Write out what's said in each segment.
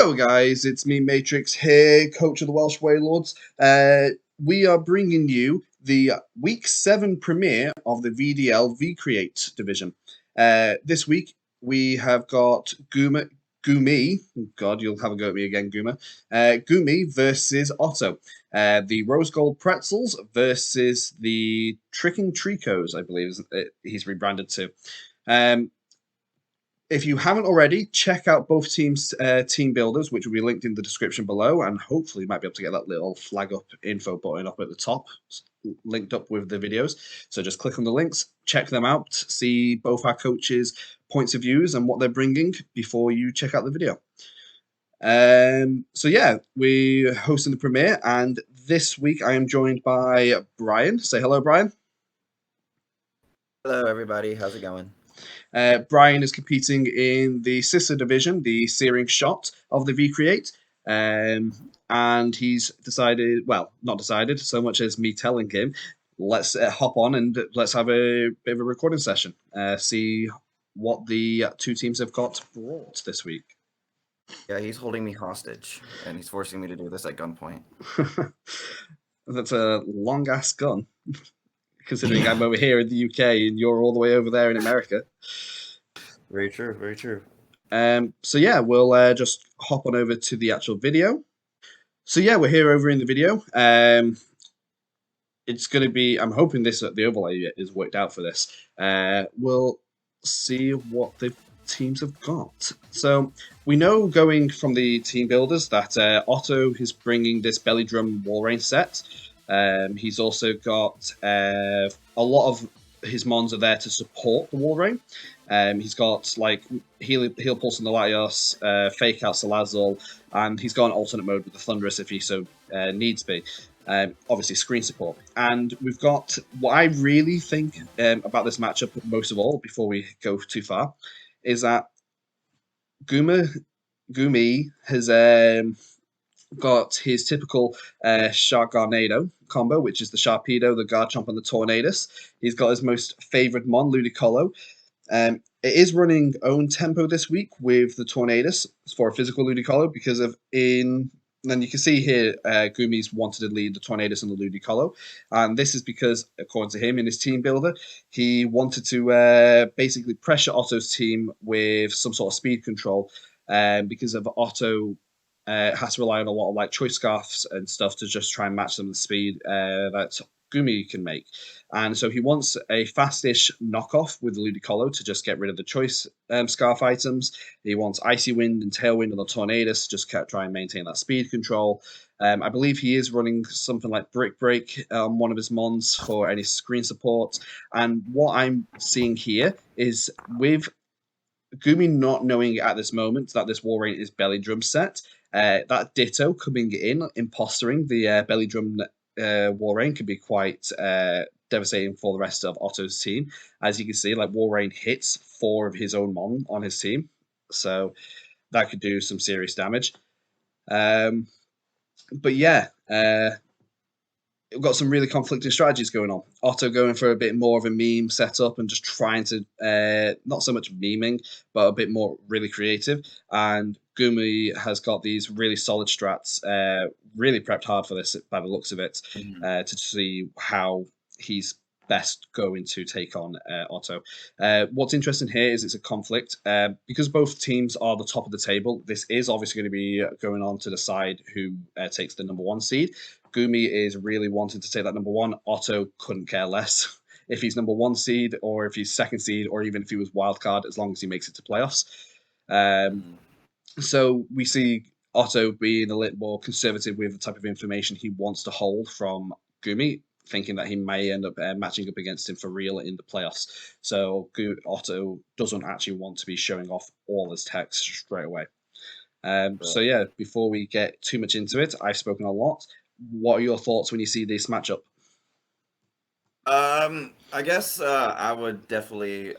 Yo guys, it's me Matrix here, coach of the Welsh Waylords. We are bringing you the Week 7 premiere of the VDL V-Create division. This week we have got Gumi, God, you'll have a go at me again, Guma. Gumi versus Otto. The Rose Gold Pretzels versus the Treekos, I believe he's rebranded to. If you haven't already, check out both teams' team builders, which will be linked in the description below, and hopefully you might be able to get that little flag up info button up at the top, linked up with the videos. So just click on the links, check them out, see both our coaches' points of views and what they're bringing before you check out the video. So yeah, we're hosting the premiere, and this week I am joined by Bryan. Say hello, Bryan. Hello, everybody. How's it going? Bryan is competing in the sister division, the searing shot of the V-Create. And he's decided, well, not decided so much as me telling him, let's hop on and let's have a bit of a recording session, see what the two teams have got brought this week. Yeah, he's holding me hostage, and he's forcing me to do this at gunpoint. That's a long-ass gun, considering I'm over here in the UK and you're all the way over there in America. Very true, very true. So yeah, we'll just hop on over to the actual video. So yeah, we're here over in the video. It's going to be, I'm hoping the overlay is worked out for this. We'll see what the teams have got. So we know going from the team builders that Otto is bringing this belly drum wall rain set. He's also got a lot of his mons are there to support the wall rain. He's got like heal pulse on the Latios, fake out Salazar, and he's got an alternate mode with the Thunderous if he so needs be. Obviously screen support. And we've got what I really think about this matchup most of all, before we go too far, is that Gumi has got his typical Shark Garnado combo, which is the Sharpedo, the Garchomp, and the Tornadus. He's got his most favoured mon, Ludicolo. It is running own tempo this week with the Tornadus for a physical Ludicolo because of and you can see here Gumi's wanted to lead the Tornadus and the Ludicolo, and this is because, according to him in his team builder, he wanted to basically pressure Otto's team with some sort of speed control because of Otto has to rely on a lot of like choice scarfs and stuff to just try and match some of the speed that Gumi can make. And so he wants a fastish knockoff with the Ludicolo to just get rid of the choice scarf items. He wants Icy Wind and Tailwind on the Tornadus, just try and maintain that speed control. I believe he is running something like Brick Break on one of his mons for any screen support. And what I'm seeing here is with Gumi not knowing at this moment that this Wall Rain is Belly Drum set, that Ditto coming in, impostering the Belly Drum Wall Rain can be quite devastating for the rest of Otto's team. As you can see, like Wall Rain hits 4 of his own mon on his team, so that could do some serious damage. But yeah, we've got some really conflicting strategies going on. Otto going for a bit more of a meme setup and just trying to, not so much memeing, but a bit more really creative. And Gumi has got these really solid strats, really prepped hard for this by the looks of it, to see how he's best going to take on Otto. What's interesting here is it's a conflict. Because both teams are the top of the table, this is obviously going to be going on to decide who takes the number 1 seed. Gumi is really wanting to take that number 1. Otto couldn't care less if he's number 1 seed or if he's 2nd seed or even if he was wildcard, as long as he makes it to playoffs. So we see Otto being a little more conservative with the type of information he wants to hold from Gumi, thinking that he may end up matching up against him for real in the playoffs. So Otto doesn't actually want to be showing off all his techs straight away. So yeah, before we get too much into it, I've spoken a lot. What are your thoughts when you see this matchup? I guess I would definitely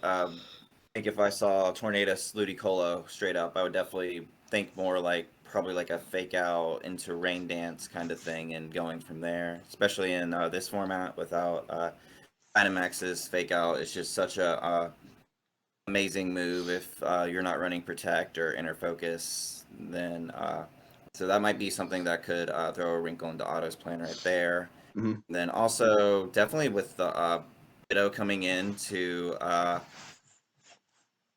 think if I saw Tornadus Ludicolo straight up, I would definitely think more like probably like a fake out into rain dance kind of thing and going from there, especially in this format without Dynamax's fake out. It's just such a amazing move if you're not running protect or inner focus. then so that might be something that could throw a wrinkle into Otto's plan right there. Hmm. And then also definitely with the Widow coming in to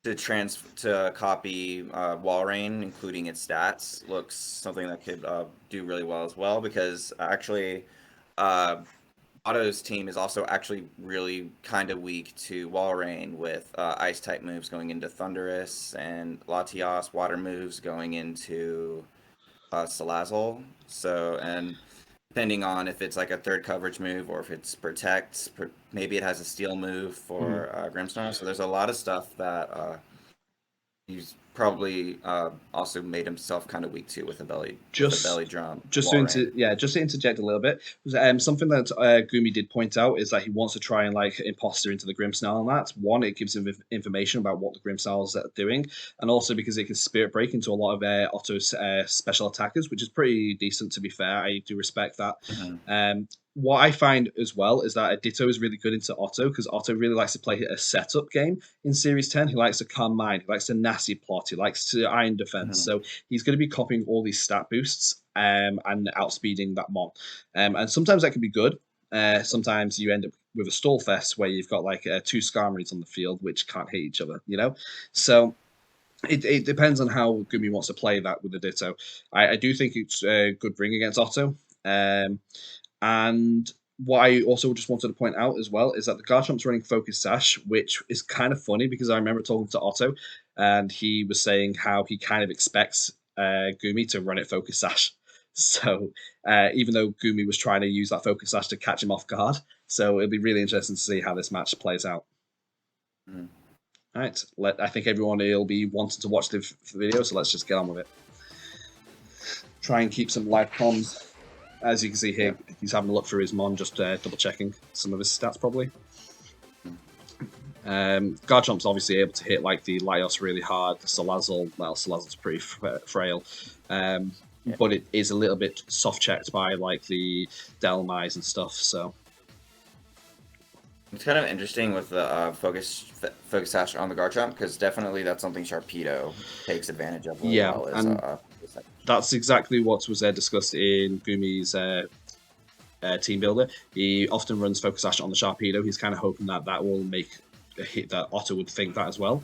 copy Walrein, including its stats, looks something that could do really well as well, because actually uh, Otto's team is also actually really kind of weak to Walrein, with ice type moves going into Thunderous and Latias, water moves going into Salazzle. So, and depending on if it's like a third coverage move or if it's protect, maybe it has a steal move Hmm. for Grimstone. So there's a lot of stuff that he's probably also made himself kind of weak to with a Just belly drum just to Walrein. just to interject a little bit, something that Gumi did point out is that he wants to try and like imposter into the Grimmsnarl, and that one, it gives him information about what the Grimmsnarls are doing, and also because it can spirit break into a lot of Otto's special attackers, which is pretty decent, to be fair. I do respect that. Mhm. What I find as well is that Ditto is really good into Otto, because Otto really likes to play a setup game in Series 10. He likes to calm mind, he likes to nasty plot, he likes to iron defense. Mhm. So he's going to be copying all these stat boosts and outspeeding that Mon. And sometimes that can be good. Sometimes you end up with a stall fest where you've got like two Skarmories on the field which can't hit each other, you know? So it depends on how Gumi wants to play that with the Ditto. I do think it's a good bring against Otto. Um, and what I also just wanted to point out as well is that the Garchomp's running Focus Sash, which is kind of funny because I remember talking to Otto and he was saying how he kind of expects Gumi to run it Focus Sash. So even though Gumi was trying to use that Focus Sash to catch him off guard, so it'll be really interesting to see how this match plays out. Mhm. All right, I think everyone will be wanting to watch the video, so let's just get on with it. Try and keep some live comms. As you can see here, Yeah. he's having a look through his mon, just double checking some of his stats probably. Garchomp's obviously able to hit like the Laios really hard. The Salazzle, well, Salazzle's pretty frail, Yeah. but it is a little bit soft checked by like the Delmise and stuff. So It's kind of interesting with the focus sash on the Garchomp, because definitely that's something Sharpedo takes advantage of really yeah, well. Is and that's exactly what was discussed in Gumi's team builder. He often runs Focus Sash on the Sharpedo. He's kind of hoping that that will make a hit that Otto would think that as well.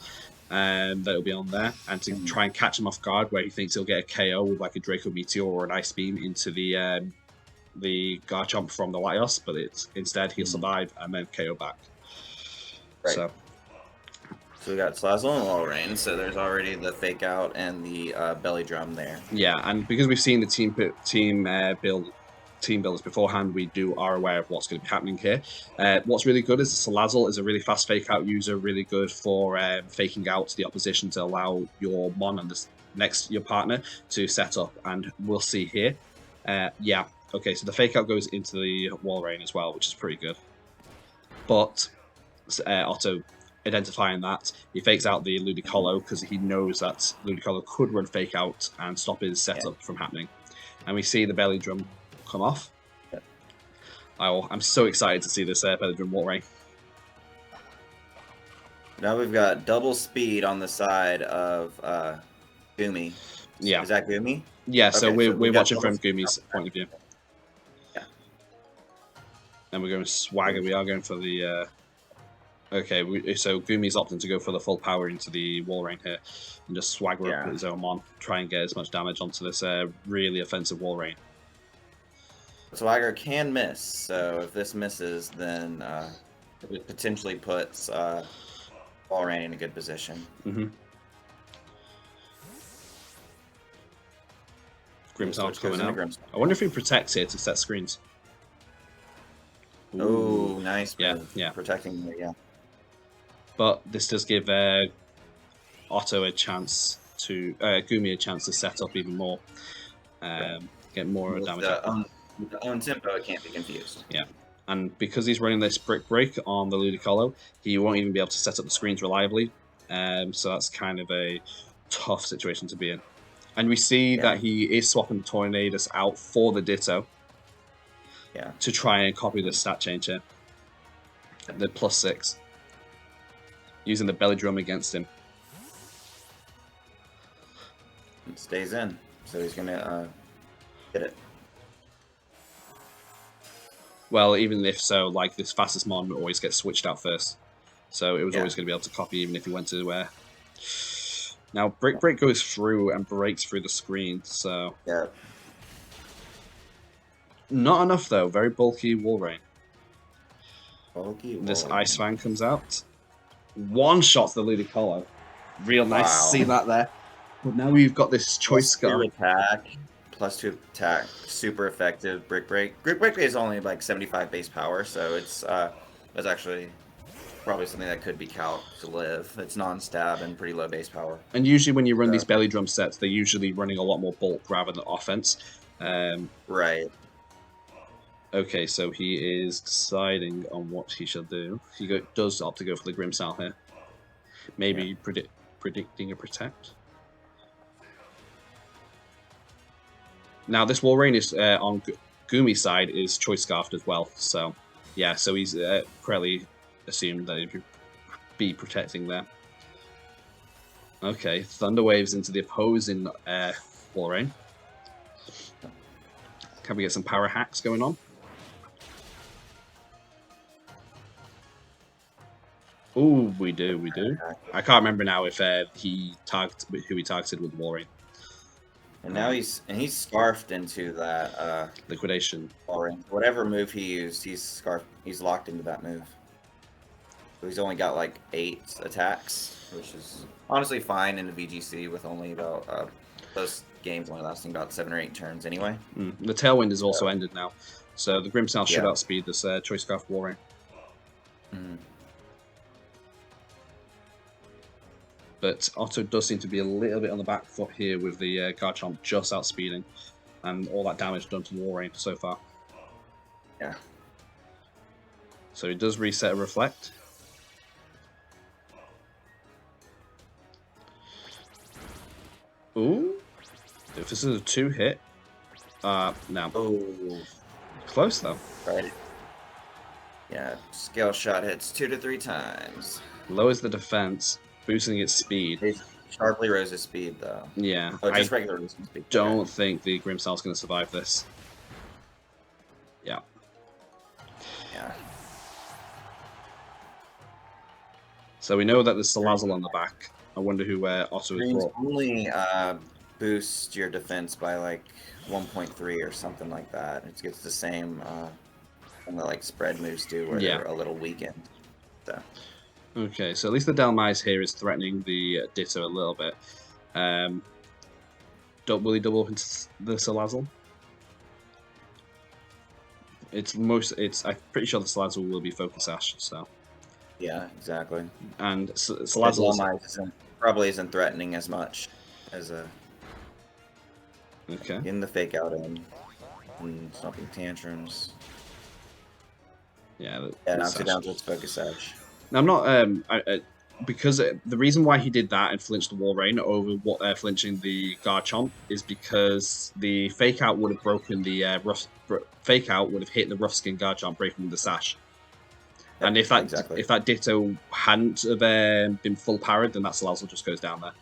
That will be on there, and to try and catch him off guard where he thinks he'll get a KO with like a Draco Meteor or an Ice Beam into the Garchomp from the Laios, but instead he'll survive and then KO back. Right. So we got Salazzle and Walrein, so there's already the fake out and the belly drum there. yeah, and because we've seen the team builders beforehand, we are aware of what's going to be happening here. What's really good is Salazzle is a really fast fake out user, really good for faking out the opposition to allow your mon and your partner to set up, and we'll see here. Yeah, okay, so the fake out goes into the Walrein as well, which is pretty good. But Otto identifying that, he fakes out the Ludicolo because he knows that Ludicolo could run fake out and stop his setup from happening. And we see the belly drum come off. Oh, I'm so excited to see this belly drum Walrein. Now we've got double speed on the side of Gumi. Yeah. Is that Gumi? Yeah, so Okay, we're watching from Gumi's point of view. Yeah. And we're going Swagger. We are going for the... okay, so Gumi's opting to go for the full power into the Walrein here. And just Swagger up his own mon. Try and get as much damage onto this really offensive Walrein. Swagger can miss, so if this misses, then it potentially puts Walrein in a good position. Grimmsnarl's coming out. I wonder if he protects here to set screens. Oh, nice. Yeah, yeah. Protecting the, yeah. But this does give Otto a chance to... Gumi a chance to set up even more. Get more damage out. With the own tempo, it can't be confused. Yeah. And because he's running this brick break on the Ludicolo, he won't even be able to set up the screens reliably. So that's kind of a tough situation to be in. And we see that he is swapping Tornadus out for the Ditto. Yeah. To try and copy the stat change here. The +6. Using the belly drum against him. It stays in, so he's gonna get it. Well, even if so, like this fastest mon always gets switched out first, so it was always going to be able to copy even if he went to where. Now Brick Break goes through and breaks through the screen, so Yeah. not enough though. Very bulky wall rain. Bulky This wall Ice rain. Fan comes out. One shots the Ludicolo. Real nice to see that there. But now we've got this choice scar. Attack, +2 attack, super effective. Brick Break. Brick Break is only like 75 base power, so it's actually probably something that could be calced to live. It's non-stab and pretty low base power. And usually when you run these belly drum sets, they're usually running a lot more bulk rather than offense. Right. Okay, so he is deciding on what he shall do. He does opt to go for the Grimsal here. Maybe predicting a protect. Now this Wall Rain is on Gumi's side is choice scarfed as well. So yeah, so he's correctly assumed that he'd be protecting there. Okay, Thunder Waves into the opposing Wall Rain. Can we get some power hacks going on? Oh, we do. I can't remember now if he targeted who he targeted with Wall Rain. And now he's scarfed into that liquidation. Wall Rain. Whatever move he used, he's locked into that move. So he's only got like 8 attacks, which is honestly fine in the VGC with only about those games only lasting about 7 or 8 turns anyway. The Tailwind is also ended now, so the Grimsal should outspeed this Choice Scarf Wall Rain. But Otto does seem to be a little bit on the back foot here with the Garchomp just outspeeding and all that damage done to Wall Rain so far. Yeah. So he does reset a Reflect. Ooh. If this is a 2-hit. No. Oh. Close though. Right. Yeah, Scale Shot hits 2 to 3 times. Lowers the defense, boosting its speed. It sharply raises speed though. Yeah. Oh, just regular speed. Don't think the Grimsal's going to survive this. Yeah. Yeah. So we know that there's Salazzle on the back. I wonder who Otto has brought. Only boost your defense by like 1.3 or something like that. It gets the same kind of like spread moves do, where they're a little weakened. So. Okay, so at least the Delmise here is threatening the Ditto a little bit. Will he double up into the Salazzle? I'm pretty sure the Salazzle will be Focus Sash, so. Yeah, exactly. And Salazzle probably isn't threatening as much as a. Okay. In the fake out and stopping tantrums. Yeah. Knocks it down to its Focus Edge. Now, I'm not because the reason why he did that and flinched the Wall Rain over flinching the Garchomp is because the fake out would have broken the fake out would have hit the rough skin Garchomp, breaking the sash. Yep, and if that Ditto hadn't have been full powered, then that Salazzle just goes down there.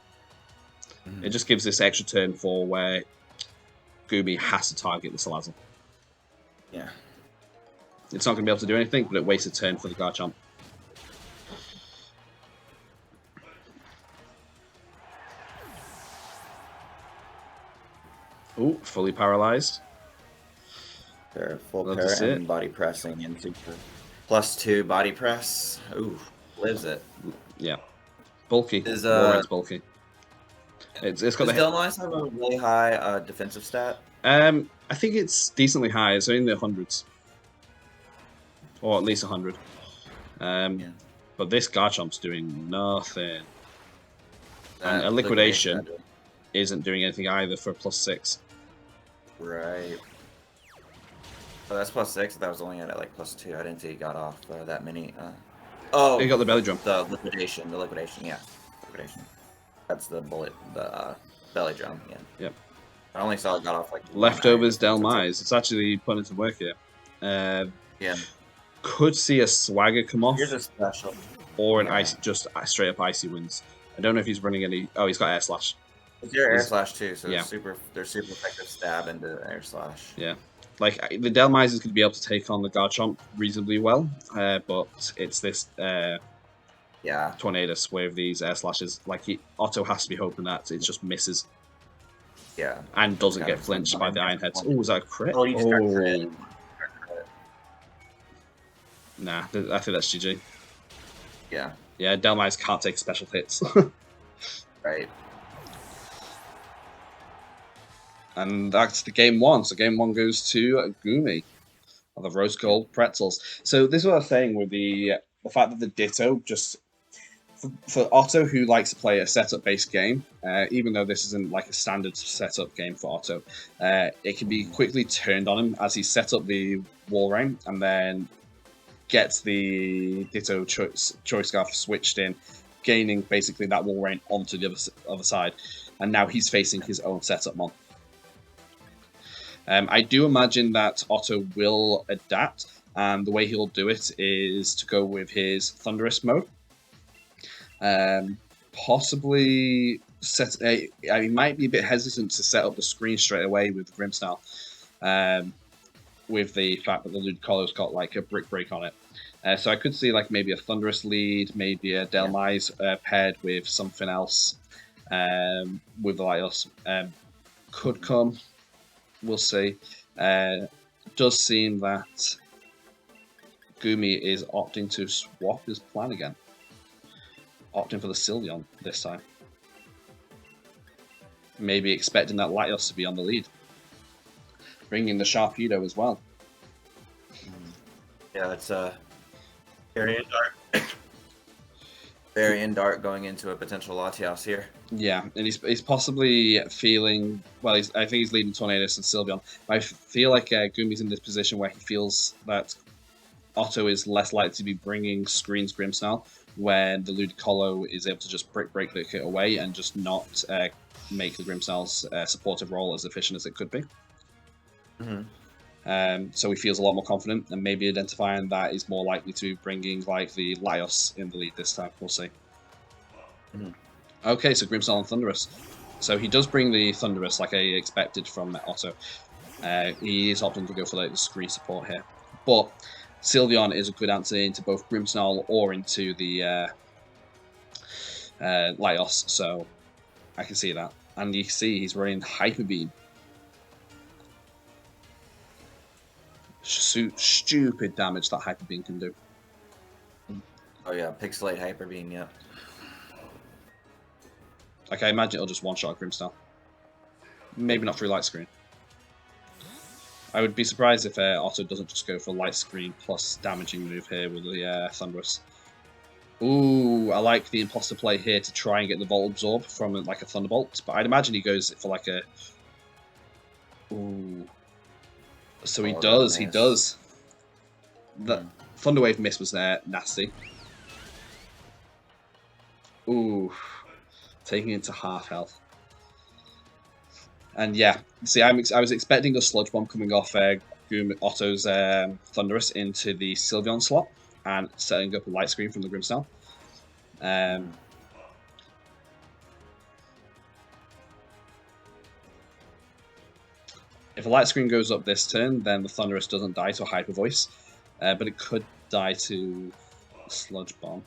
It just gives this extra turn for where Gumi has to target the Salazzle. Yeah. It's not going to be able to do anything, but it wastes a turn for the Garchomp. Ooh, fully paralyzed. They're full parry and body pressing into +2 body press. Ooh, lives it. Yeah. Bulky. Warren's bulky. It's got Does Delmise have a really high defensive stat? I think it's decently high. It's in the hundreds. Or at least 100. But this Garchomp's doing nothing. And a liquidation isn't doing anything either for +6. Right. Oh, that's +6. That was only at like +2. I didn't see it got off that many. Oh, you got the belly drum. The liquidation, yeah. Liquidation. That's the bullet, the belly drum, yeah. Yep. I only saw it got off like... Leftovers Delmise. It's actually putting some work here. Yeah. Could see a Swagger come off. Here's a special. Or an ice, just straight up Icy Winds. I don't know if he's running any... Oh, he's got Air Slash. It's your air Is slash too, so yeah, they're super effective stab into air slash. yeah. Like the Delmise is going to be able to take on the Garchomp reasonably well, but it's this Yeah, Tornadus with these air slashes. Like Otto has to be hoping that it just misses yeah. and It's doesn't kind get of flinched by the Iron Heads. Oh, was that a crit? Oh, you just got crit. Oh, nah, I think that's GG. Yeah, Yeah, Delmise can't take special hits. right. And that's the game one. So game one goes to Gumi of the Rose Gold Pretzels. So this is what I was saying with the fact that the Ditto just for Otto, who likes to play a setup-based game, even though this isn't like a standard setup game for Otto, it can be quickly turned on him as he sets up the wall rain and then gets the Ditto choice scarf switched in, gaining basically that wall rain onto the other side, and now he's facing his own setup mon. I do imagine that Otto will adapt, and the way he'll do it is to go with his Thunderous mode. Possibly set. He might be a bit hesitant to set up the screen straight away with the Grimmsnarl, with the fact that the Ludicolo's got like a brick break on it. So I could see like maybe a Thunderous lead, maybe a Delmise paired with something else, with Laios. Could come. We'll see. Does seem that Gumi is opting to swap his plan again. Opting for the Sylveon this time. Maybe expecting that Latios to be on the lead. Bringing the Sharpedo as well. Yeah, it's very dark. Very in dark going into a potential Latios here. Yeah, and he's possibly feeling well. I think he's leading Tornadus and Sylveon. I feel like Gumi's in this position where he feels that Otto is less likely to be bringing Screen's Grimmsnarl when the Ludicolo is able to just break the kit away and just not make the Grimmsnarl's supportive role as efficient as it could be. So he feels a lot more confident, and maybe identifying that is more likely to be bringing like the Laios in the lead this time. We'll see. Okay, so Grimmsnarl and Thunderous. So he does bring the Thunderous like I expected from Otto. He is opting to go for like the screen support here, but Sylveon is a good answer into both Grimmsnarl or into the Laios, so I can see that. And you see he's running Hyper Beam. Stupid damage that Hyper Beam can do. Oh yeah, Pixelate Hyper Beam, yeah. Like, I imagine it'll just one-shot Grimmsnarl. Maybe not through Light Screen. I would be surprised if Otto doesn't just go for Light Screen plus damaging move here with the Thunderous. Ooh, I like the imposter play here to try and get the Volt Absorb from like a Thunderbolt, but I'd imagine he goes for like a... Ooh. So he does. The Thunder Wave miss was nasty. Ooh. Taking it to half health. And yeah, see, I was expecting a Sludge Bomb coming off Otto's Thunderous into the Sylveon slot and setting up a Light Screen from the Grimmsnarl. If a Light Screen goes up this turn, then the Thunderous doesn't die to a Hyper Voice, but it could die to Sludge Bomb.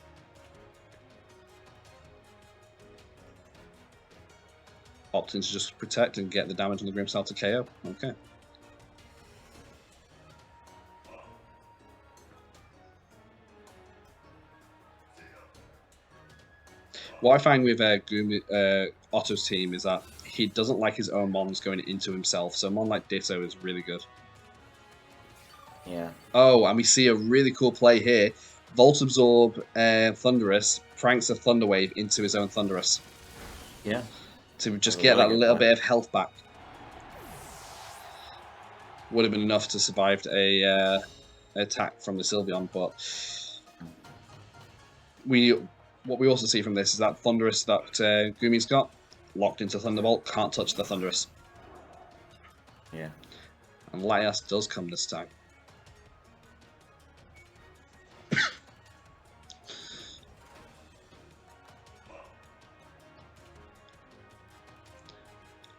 Opting to just protect and get the damage on the Grimmsnarl to KO. Okay. What I find with Otto's team is that he doesn't like his own mons going into himself, so a mon like Ditto is really good. Yeah. Oh, and we see a really cool play here. Volt Absorb Thunderous pranks a Thunder Wave into his own Thunderous. Yeah. To just get that little bit of health back. Would have been enough to survive a attack from the Sylveon, but what we also see from this is that Thunderous that Gumi's got, locked into Thunderbolt, can't touch the Thunderous. Yeah. And Laios does come this time.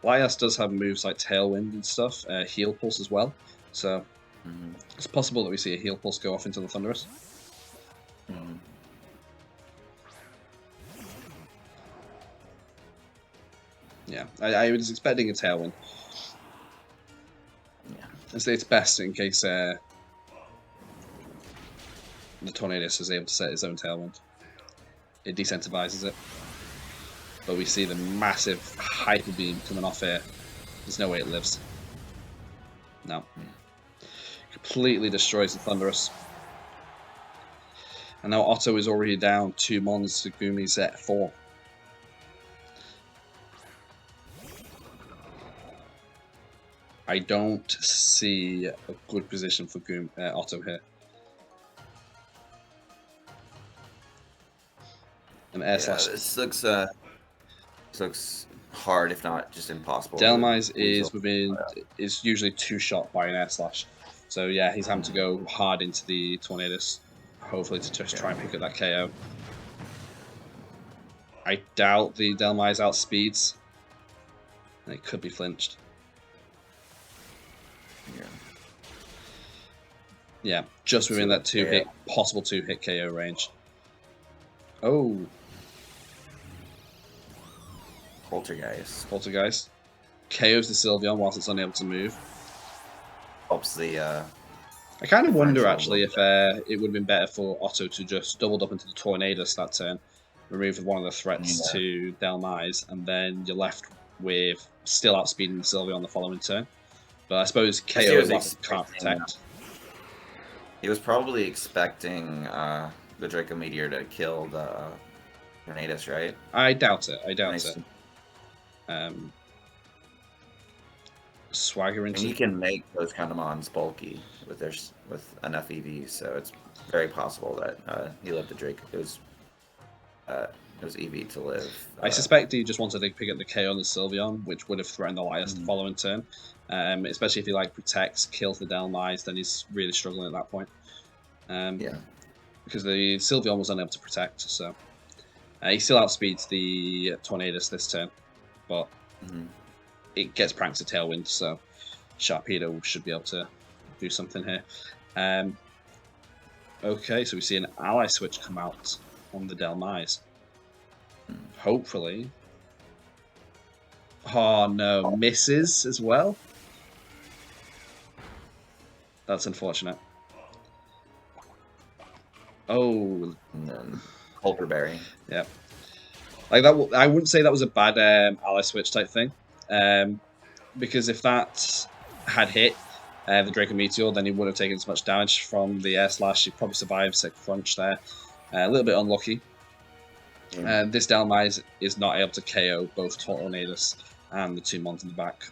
Laias does have moves like Tailwind and stuff, Heal Pulse as well. So it's possible that we see a Heal Pulse go off into the Thunderous. Yeah, I was expecting a Tailwind. Yeah. It's best in case the Tornadus is able to set his own Tailwind. It decentivizes it. But we see the massive Hyper Beam coming off here. There's no way it lives. No. Completely destroys the Thunderous. And now Otto is already down 2 mons to Gumi's at 4. I don't see a good position for Otto here. An air slash. This looks hard, if not just impossible. Delmise is usually 2-shot by an air slash. So yeah, he's having to go hard into the Tornadus, hopefully to just try and pick up that KO. I doubt the Delmise outspeeds. And it could be flinched. Yeah, just within that possible 2-hit KO range. Oh. Poltergeist. KOs the Sylveon whilst it's unable to move. Helps the. I kind of wonder actually if it would have been better for Otto to just doubled up into the Tornadus that turn, remove one of the threats to Delmise, and then you're left with still outspeeding the Sylveon the following turn. But I suppose KO can't protect. He was probably expecting the Draco Meteor to kill the Tornadus, right? I doubt it. Swagger into. And you can make those kind of mons bulky with enough EVs, so it's very possible that he lived the Drake. It was EV to live. I suspect he just wanted to pick up the KO on the Sylveon, which would have threatened the Laias the following turn. Especially if he protects, kills the Delmise, then he's really struggling at that point. Because the Sylveon was unable to protect, so he still outspeeds the Tornadus this turn, but it gets pranked to Tailwind, so Sharpedo should be able to do something here. Okay, so we see an ally switch come out on the Delmise. Hopefully. Oh no, misses as well. That's unfortunate. Oh, Holterberry. Yeah, like that. I wouldn't say that was a bad ally switch type thing, because if that had hit the Draco Meteor, then he would have taken so much damage from the air slash. He probably survived sick crunch there. A little bit unlucky. This Delmise is not able to KO both Tornadus and the 2 mons in the back.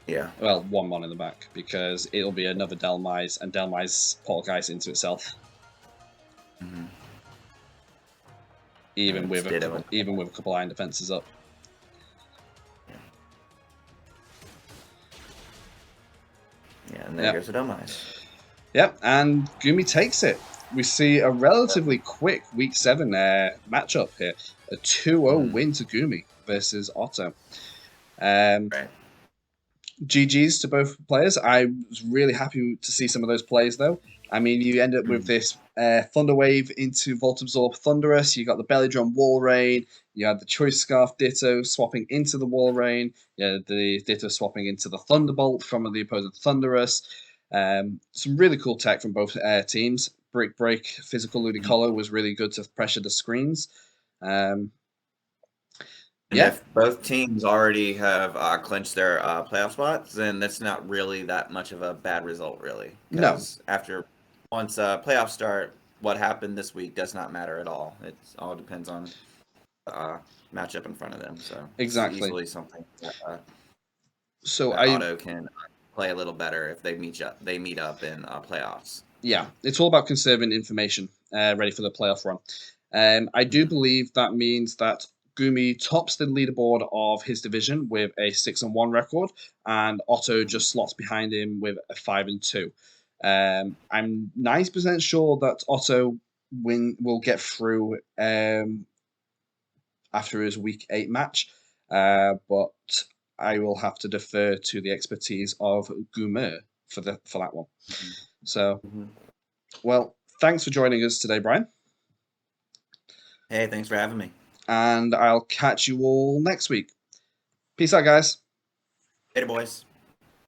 Yeah. Well, 1 mon in the back, because it'll be another Delmise, and Delmise Poltergeist into itself. Even with a couple iron defenses up. Yeah, and there goes the Delmise. Yep, and Gumi takes it. We see a relatively quick Week 7 matchup here. A 2-0 win to Gumi versus Otto. GG's to both players. I was really happy to see some of those plays, though. I mean, you end up with this Thunder Wave into Volt Absorb Thunderous. You got the Belly Drum Wall Rain. You had the Choice Scarf Ditto swapping into the Wall Rain. You had the Ditto swapping into the Thunderbolt from the opposing Thunderous. Some really cool tech from both teams. Brick Break, Physical Ludicolo was really good to pressure the screens. If both teams already have clinched their playoff spots, then that's not really that much of a bad result, really. No. Once playoffs start, what happened this week does not matter at all. It all depends on matchup in front of them. So exactly, it's easily something that, so Otto can play a little better if they meet up in playoffs. Yeah, it's all about conserving information ready for the playoff run. I do believe that means that Gumi tops the leaderboard of his division with a 6-1 record, and Otto just slots behind him with a 5-2. I'm 90% sure that Otto will get through after his Week 8 match, but I will have to defer to the expertise of Gumer for that one. Mhm. So, Mhm. well, thanks for joining us today, Bryan. Hey, thanks for having me. And I'll catch you all next week. Peace out, guys. Later, boys.